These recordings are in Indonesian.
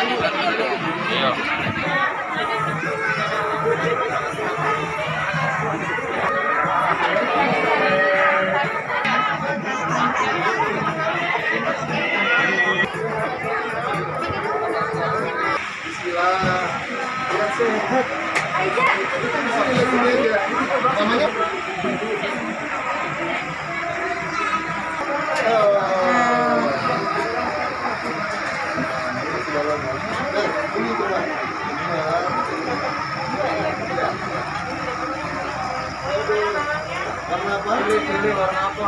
Iya. Bismillah. Ya sehat. Namanya ini coba. Warna apa? Ini warna apa?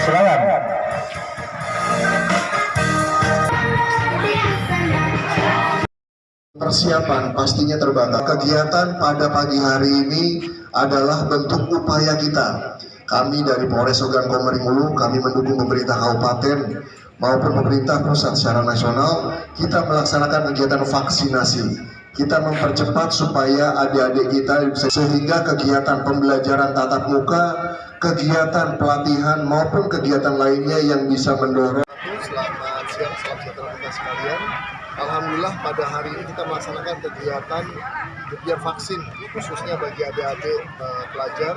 Silakan. Persiapan pastinya terbatas. Kegiatan pada pagi hari ini adalah bentuk upaya kita. Kami dari Polres Ogan Komering Ulu, kami mendukung pemerintah kabupaten maupun pemerintah pusat secara nasional. Kita melaksanakan kegiatan vaksinasi. Kita mempercepat supaya adik-adik kita bisa, sehingga kegiatan pembelajaran tatap muka, kegiatan pelatihan maupun kegiatan lainnya yang bisa mendorong. Selamat siang, salam sejahtera kita sekalian. Alhamdulillah pada hari ini kita melaksanakan kegiatan gebiar vaksin khususnya bagi adik-adik pelajar.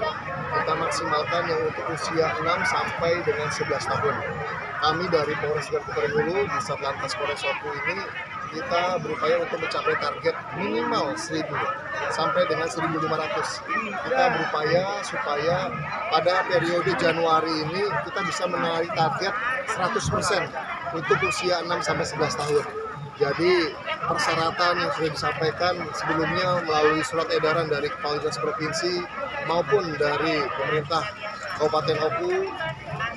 Kita maksimalkan yang untuk usia 6 sampai dengan 11 tahun. Kami dari Polres Ogan Komering Ulu di Satlantas Polres Oku ini kita berupaya untuk mencapai target minimal 1.000 sampai dengan 1.500. Kita berupaya supaya pada periode Januari ini kita bisa menarik target 100% untuk usia 6 sampai 11 tahun. Jadi persyaratan yang sudah disampaikan sebelumnya melalui surat edaran dari Kepala Dinas Provinsi maupun dari pemerintah Kabupaten Oku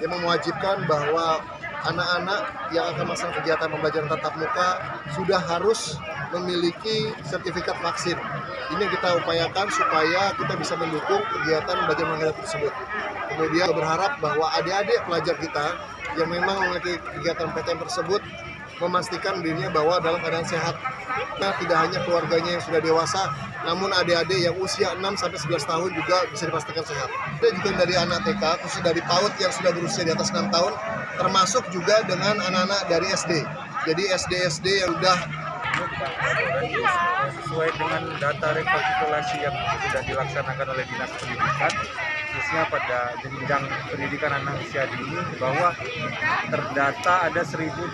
yang mewajibkan bahwa anak-anak yang akan melaksanakan kegiatan pembelajaran tatap muka sudah harus memiliki sertifikat vaksin. Ini yang kita upayakan supaya kita bisa mendukung kegiatan pembelajaran mengajar tersebut. Kemudian berharap bahwa adik-adik pelajar kita yang memang memiliki kegiatan PTM tersebut memastikan dirinya bahwa dalam keadaan sehat. Nah, tidak hanya keluarganya yang sudah dewasa, namun adik-adik yang usia 6-11 tahun juga bisa dipastikan sehat. Dan juga dari anak TK, khusus dari PAUD yang sudah berusia di atas 6 tahun, termasuk juga dengan anak-anak dari SD. Jadi SD-SD yang sudah Sesuai dengan data rekapitulasi yang sudah dilaksanakan oleh Dinas Pendidikan, khususnya pada jenjang pendidikan anak usia dini, bahwa terdata ada 1.859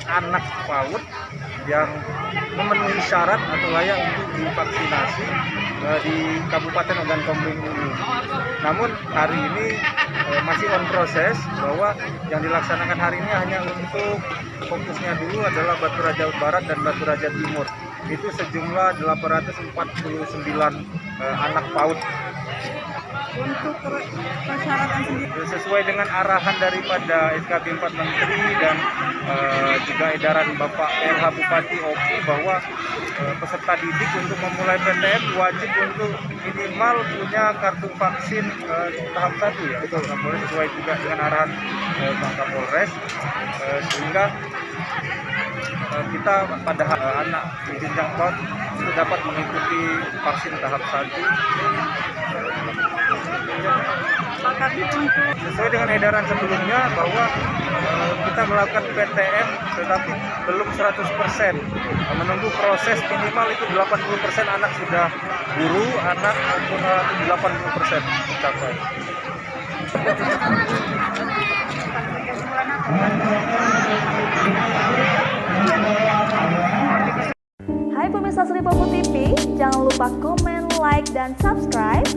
anak PAUD yang memenuhi syarat atau layak untuk divaksinasi di Kabupaten Ogan Komering Ulu. Namun hari ini masih on proses, bahwa yang dilaksanakan hari ini hanya untuk fokusnya dulu adalah Batu Raja Barat dan Batu Raja Timur. Itu sejumlah 849 anak PAUD. Untuk persyaratan sendiri Sesuai dengan arahan daripada SKB 4 Menteri dan juga edaran Bapak LH Bupati Oki, bahwa peserta didik untuk memulai PTM wajib untuk minimal punya kartu vaksin tahap 1 ya. Betul. Sesuai juga dengan arahan Bang Kapolres, sehingga kita pada anak jenjang PAUD itu dapat mengikuti vaksin tahap 1. Sesuai dengan edaran sebelumnya bahwa kita melakukan PTM tetapi belum 100%, menunggu proses minimal itu 80% anak sudah guru, anak maupun 80% mencapai. Hai pemirsa Sri Popo TV, jangan lupa komen, like, dan subscribe